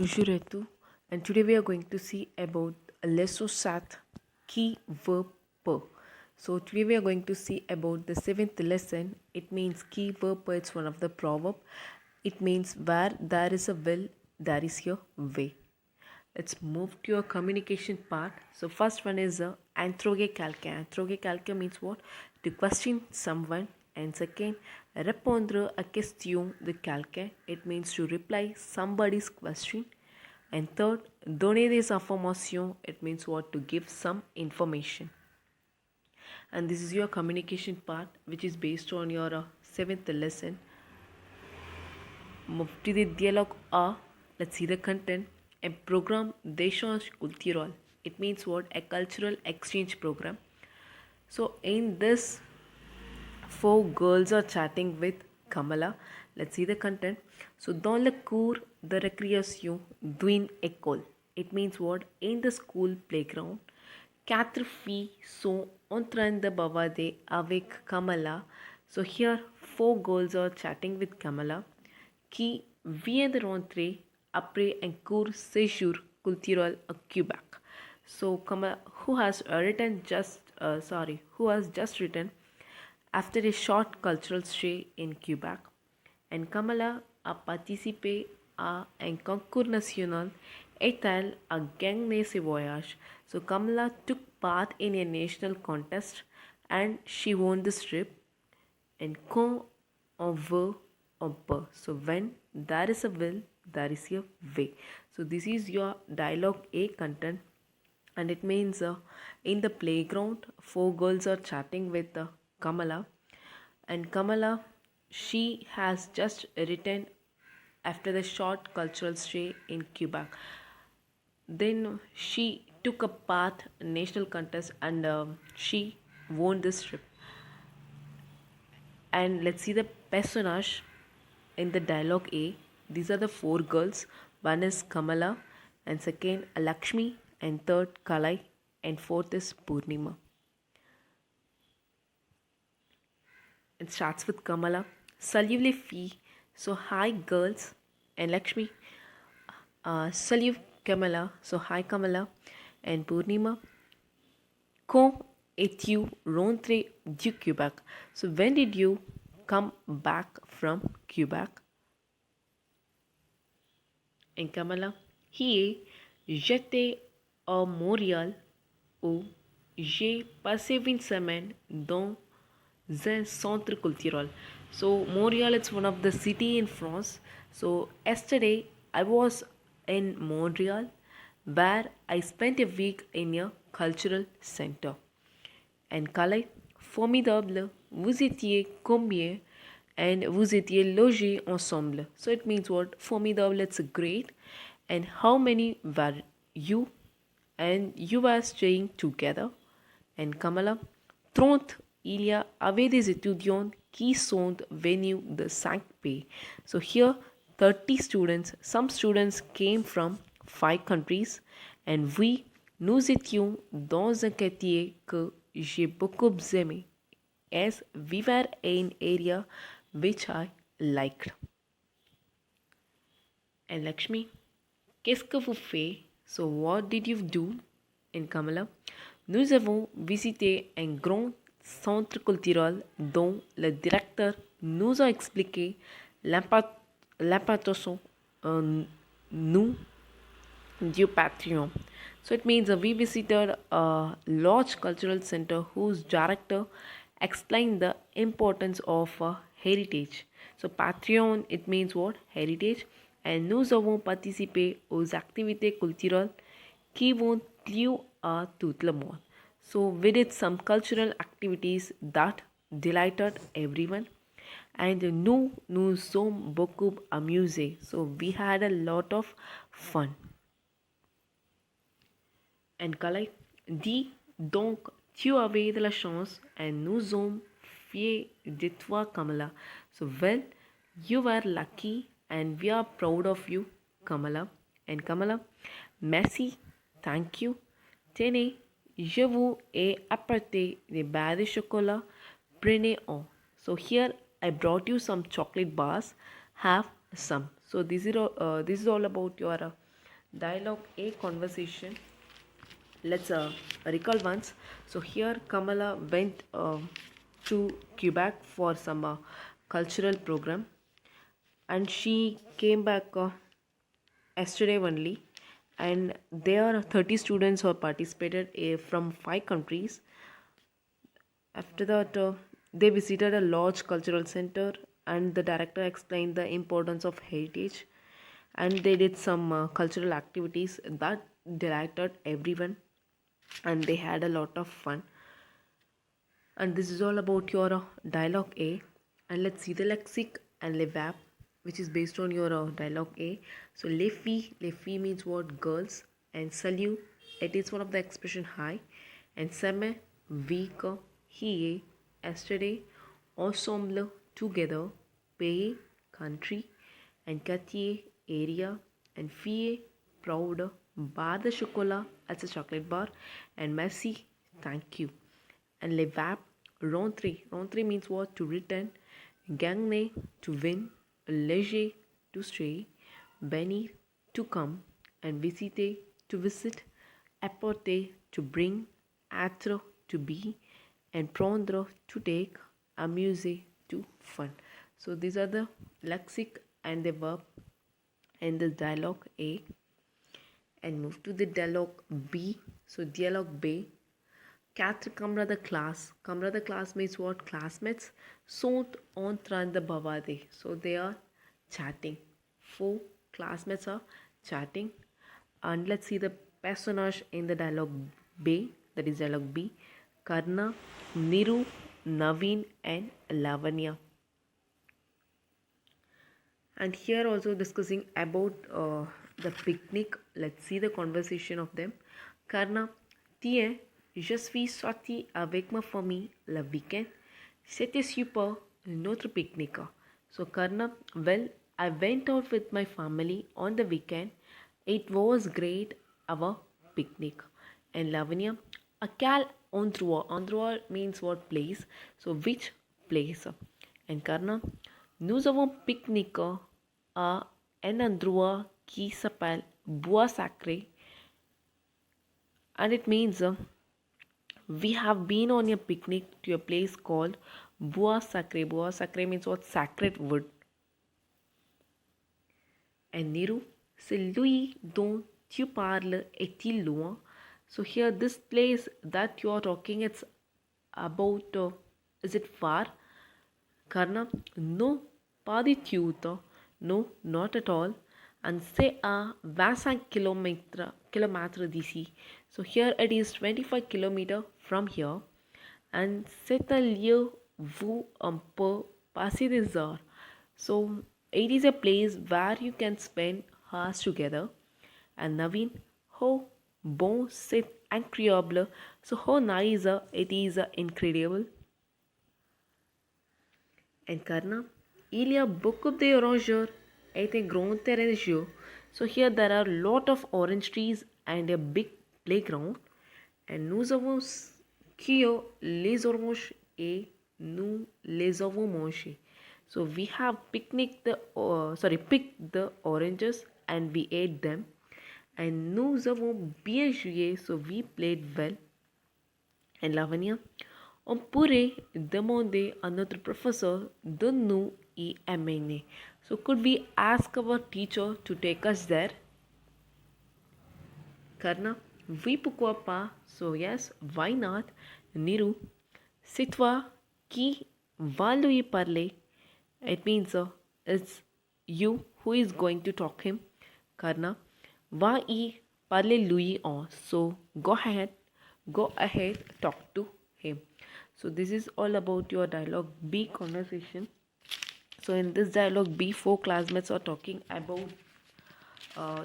Bonjour à tous, and today we are going to see about lesson 7 key verb per. So today we are going to see about the seventh lesson. It means key verb per. It's one of the proverb. It means where there is a will, there is your way. Let's move to your communication part. So first one is anthroge calque. Anthroge calque means what? To question someone. And second, répondre à question de quelqu'un. It means to reply somebody's question. And third, donner des informations. It means what? To give some information. And this is your communication part, which is based on your seventh lesson. Move to the dialogue A. Let's see the content. A programme d'échange culturel. It means what? A cultural exchange program. So in this, four girls are chatting with Kamala. Let's see the content. So dans le cours de récréation d'une école. It means what? In the school playground. Quatre filles sont en train de bavarder avec Kamala. So here four girls are chatting with Kamala qui vient de rentrer après un court séjour culturel à Quebec. So Kamala, who has just written after a short cultural stay in Quebec, and Kamala a participé à un concours national et elle a gagné ce voyage. So Kamala took part in a national contest and she won this trip. And quand on veut, on peut. So when there is a will, there is a way. So this is your dialogue A content, and it means in the playground, four girls are chatting with Kamala, and Kamala, she has just written after the short cultural stay in Quebec. Then she took a part in national contest and she won this trip. And let's see the personage in the dialogue A. These are the four girls. One is Kamala, and second Lakshmi, and third Kalai, and fourth is Purnima. It starts with Kamala. Salut les filles. So hi girls. And Lakshmi. Salut Kamala. So hi Kamala. And Purnima. Quand es-tu rentré du Québec? So when did you come back from Quebec? And Kamala. Hier, j'étais à Montréal où j'ai passé une semaine dans un centre culturel. So Montreal, it's one of the city in France. So yesterday I was in Montreal where I spent a week in a cultural center. And Kalai, formidable, vous étiez combien and vous étiez logés ensemble. So it means what? Formidable, it's great. And how many were you? And you were staying together. And Kamala, 30, il y avait des étudiants qui sont venus de 5 pays. So here 30 students, some students came from 5 countries, and nous étions dans un quartier que j'ai beaucoup aimé, as we were in area which I liked. And Lakshmi, qu'est-ce que vous faites? So what did you do? In Kamala, nous avons visité un grand centre culturel dont le directeur nous a expliqué l'importance nous du patrimoine. So it means we visited a large cultural center whose director explained the importance of heritage. So patrimoine, it means what? Heritage. And nous avons participé aux activités culturelles qui vont lieu à tout le monde. So we did some cultural activities that delighted everyone, and nous sommes beaucoup amusés. So we had a lot of fun. And Kalai, dis donc, tu avais de la chance, and nous sommes fiers de toi, Kamala. So well, you were lucky, and we are proud of you, Kamala. And Kamala, merci, thank you. Tenez, je vous ai apporté des barres de chocolat. Prenez-en. So here I brought you some chocolate bars. Have some. So this is all about your Dialogue A conversation. Let's recall once. So here Kamala went to Quebec for some cultural program, and she came back yesterday only. And there are 30 students who have participated from 5 countries. After that, they visited a large cultural center, and the director explained the importance of heritage. And they did some cultural activities that delighted everyone, and they had a lot of fun. And this is all about your dialogue A. And let's see the lexic and le verb, which is based on your dialogue A. So les filles means what? Girls. And salut, it is one of the expression hi. And semaine, week, hier, yesterday, ensemble, together, pays, country, and quartier, area, and fille, proud, bar de chocolat, that's a chocolate bar, and merci, thank you. And le verb rentrer. Rentrer means what? To return. Gagner, to win. Léger, to stray. Venir, to come. And visiter, to visit. Apporter, to bring. Être, to be. And prendre, to take. Amuser, to fun. So these are the lexic and the verb in the dialogue A. And move to the dialogue B. So dialogue B. Quatre camarades de classe means what? Classmates sont en train de bavarder. So they are chatting. 4 classmates are chatting. And let's see the personage in the dialogue B. That is dialogue B. Karna, Niru, Naveen and Lavanya. And here also discussing about the picnic. Let's see the conversation of them. Karna, tiens, je suis sorti avec ma famille le week-end. C'était super, notre pique-nique. So Karna, well, I went out with my family on the weekend. It was great, our picnic. And Lavanya, à quel endroit? Endroit means what? Place. So which place? And Karna, nous avons pique-nique à un endroit qui s'appelle Bois Sacré. And it means we have been on a picnic to a place called Bois Sacré. Bois Sacré means what? Sacred wood. And Niru, c'est lui dont tu parles est-il loin? So here this place that you are talking, it's about, is it far? Karna, no, pas du tout. No, not at all. And c'est à 25 kilomètres d'ici. So here it is 25 kilometers from here. And c'est un lieu où on peut passer des heures. So it is a place where you can spend hours together. And Naveen, how bon c'est incroyable. So how nice it is incredible. And Karna, il y a beaucoup d'oranges et un grand terrain de jeu. So here there are a lot of orange trees and a big playground. And nous avons cueilli les oranges et nous les avons mangés. So we have picked the oranges and we ate them. And nous avons bien joué, so we played well. And Lavanya, on pourrait demander à notre professeur de nous y amener. So could we ask our teacher to take us there? Karna, oui, pourquoi pas? So yes, why not? Niru, c'est toi qui vas lui parler. It means it's you who is going to talk him. Karna, va y parler lui en. So go ahead, talk to him. So this is all about your dialogue B conversation. So in this dialogue B, 4 classmates are talking about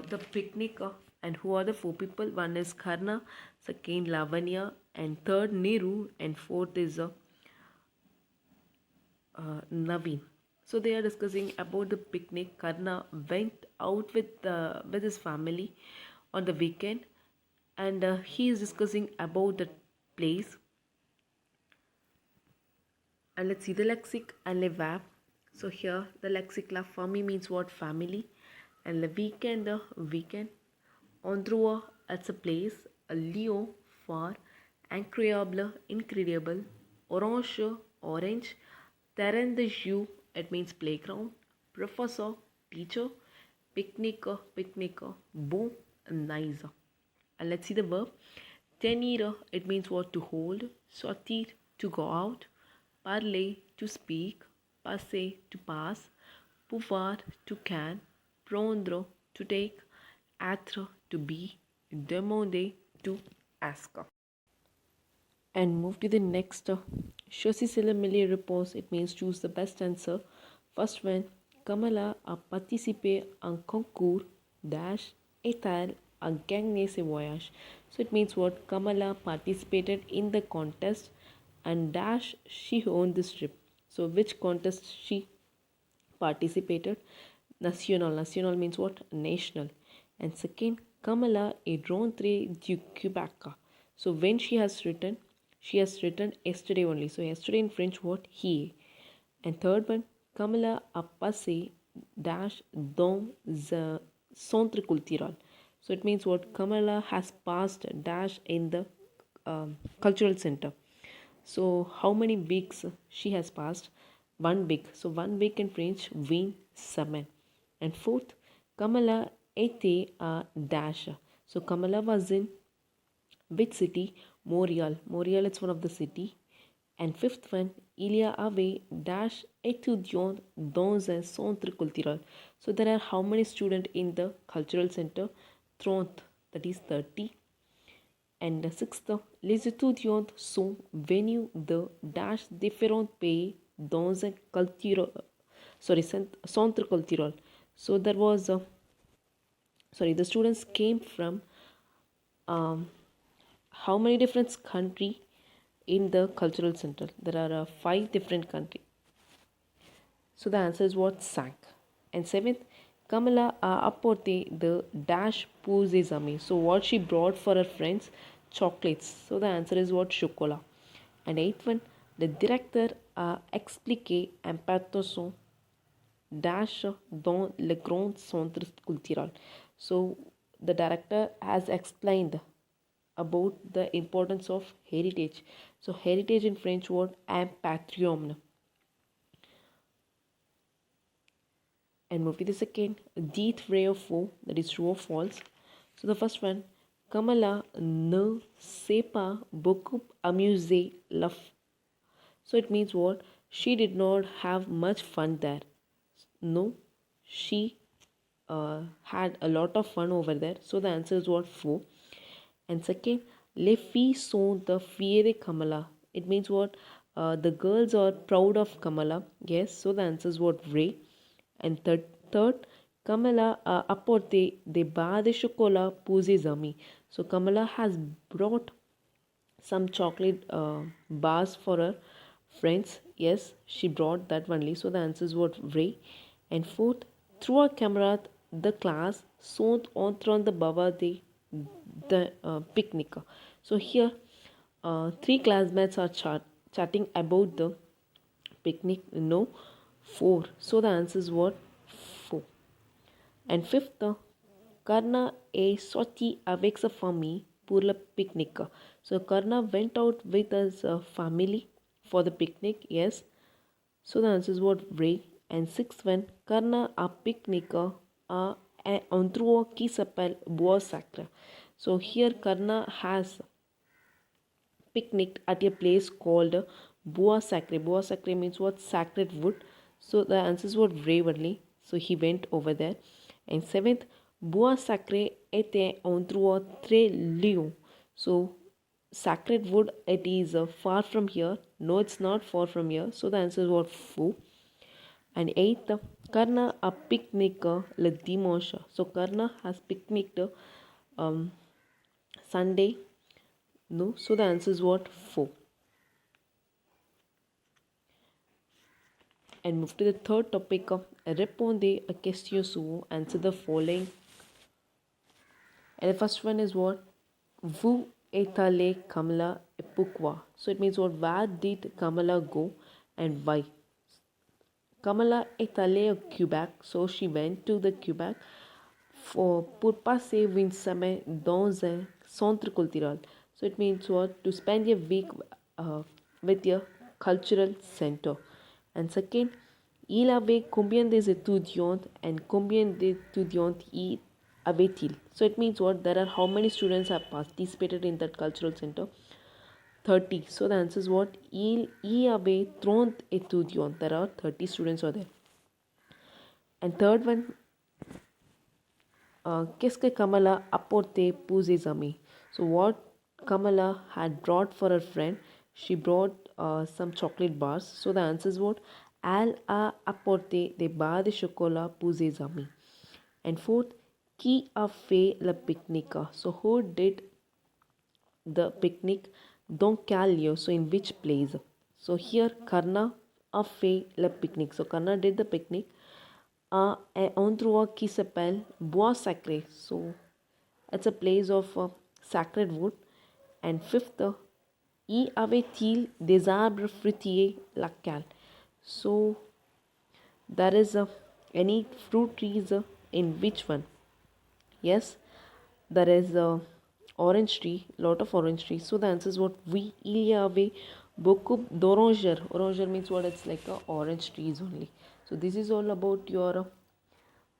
the picnic. And who are the 4 people? One is Karna, second Lavanya, and third Niru, and fourth is Naveen. So they are discussing about the picnic. Karna went out with his family on the weekend, and he is discussing about the place. And let's see the lexic and le verb. So here the lexic la famille means what? Family. And the weekend, Endroit, it's a place. Lyon for incroyable, incredible. Orange, orange. Terrain de jeu, it means playground. Professor, teacher. Picnic, picnic. Bon, nice. And let's see the verb. Tenir, it means what to hold. Sortir, to go out. Parler, to speak. Passer, to pass. Pouvoir, to can. Prendre, to take. Être, to be. Demander, to ask. And move to the next. Choisis le meilleure réponse, it means choose the best answer. First one, Kamala a participé en concours dash et-elle a gagné ce voyage. So it means what Kamala participated in the contest and dash she won this trip. So which contest she participated? National. National means what? National. And second, Kamala est rentrée du Quebec. So when she has written yesterday only. So yesterday in French, what? Hier. And third one, Kamala a passé dash dans the centre culturel. So it means what? Kamala has passed dash in the cultural center. So how many weeks she has passed? 1 week. So 1 week in French, win 7. And fourth, Kamala était à dash. So Kamala was in which city? Montreal. Montreal is one of the city. And fifth one, il y avait dash étudiants dans un centre culturel. So there are how many students in the cultural center? 30, that is 30. And the sixth, les étudiants sont venus de dash différents pays dans un centre culturel. So there was the students came from how many different country in the cultural center? There are 5 different countries. So the answer is what? 5. And seventh, Kamala a apporté the dash pour ses amis. So what she brought for her friends? Chocolates. So the answer is what? Chocolat. And eighth one, the director a expliqué un son dash dans le grand centre culturel. So the director has explained about the importance of heritage. So heritage in French word un patrimoine. And move to the second, dites vrai or faux, that is true or false. So the first one, Kamala ne s'est pas beaucoup amusée la. So it means what? She did not have much fun there. No, she had a lot of fun over there. So the answer is what? Faux. And second, les filles sont de fier de Kamala. It means what? The girls are proud of Kamala. Yes, so the answer is what? Vrai. And third, Kamala a apporté des barres de chocolat pour ses amis. So Kamala has brought some chocolate bars for her friends. Yes, she brought that only. So the answer is what? Vrai. And fourth, through a camera, the class sont en train de bavarder the picnic. So here, 3 classmates are chatting about the picnic. No, 4. So the answer is what? 4. And fifth, Karna est sorti avec sa famille pour le picnic. So Karna went out with his family for the picnic. Yes. So the answer is what? Vrai. And sixth one, Karna a picnic à un endroit qui s'appelle Bois Sacré. So here Karna has picnicked at a place called Bois Sacré. Bois Sacré means what? Sacred wood. So the answer is what? Vrai only. So he went over there. And seventh, Bois Sacré était un endroit très loin. So sacred wood, it is far from here. No, it's not far from here. So the answer is what? Faux. And eighth, Karna a picnic le dimanche. So Karna has picnicked Sunday. No, so the answer is what? Faux. And move to the third topic of répondez à question suivante. Answer the following. And the first one is what? Vous êtes allé Kamala et pourquoi? So it means what? Where did Kamala go and why? Kamala est allée au Quebec, so she went to the Quebec pour passer une semaine dans un centre culturel. So it means what? To spend a week with a cultural center. And second, il avait combien des étudiants and combien d'étudiantes y avait-il? So it means what? There are how many students have participated in that cultural center? 30. So the answer is what? Il y avait 30 étudiants. There are 30 students over there. And third one, qu'est-ce que Kamala apportait pour ses amis? So what Kamala had brought for her friend, she brought some chocolate bars. So the answer is what? Elle a apporté des barres de chocolat pour ses amis. And fourth, qui a fait le pique-nique? So who did the picnic? Dans quel lieu? So in which place? So here Karna a fait le pique-nique. So Karna did the picnic à un endroit qui s'appelle Bois Sacré. So it's a place of sacred wood. And fifth, y avait-il des arbres fruitiers laquelle? So there is any fruit trees in which one? Yes, there is a orange tree, lot of orange trees. So the answer is what? Oui, il y avait beaucoup d'orangers. Oranger means what? It's like orange trees only. So this is all about your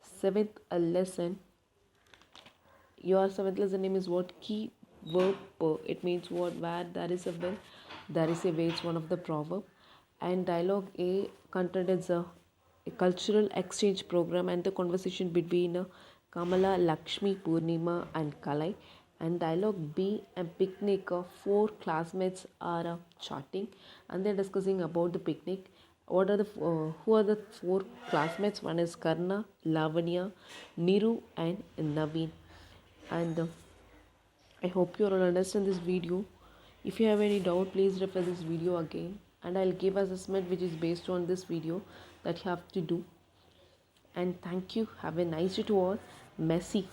seventh lesson. Your seventh lesson name is what? Key verb per. It means what? Where there is a will, there is a way. It's one of the proverb. And dialogue A contains a cultural exchange program and the conversation between Kamala, Lakshmi, Purnima, and Kalai. And dialogue B and picnic. Four classmates are chatting and they're discussing about the picnic. What are the who are the four classmates? One is Karna, Lavanya, Niru, and Naveen. And I hope you all understand this video. If you have any doubt, please refer this video again, and I'll give assessment which is based on this video that you have to do. And thank you. Have a nice day to all. Messi.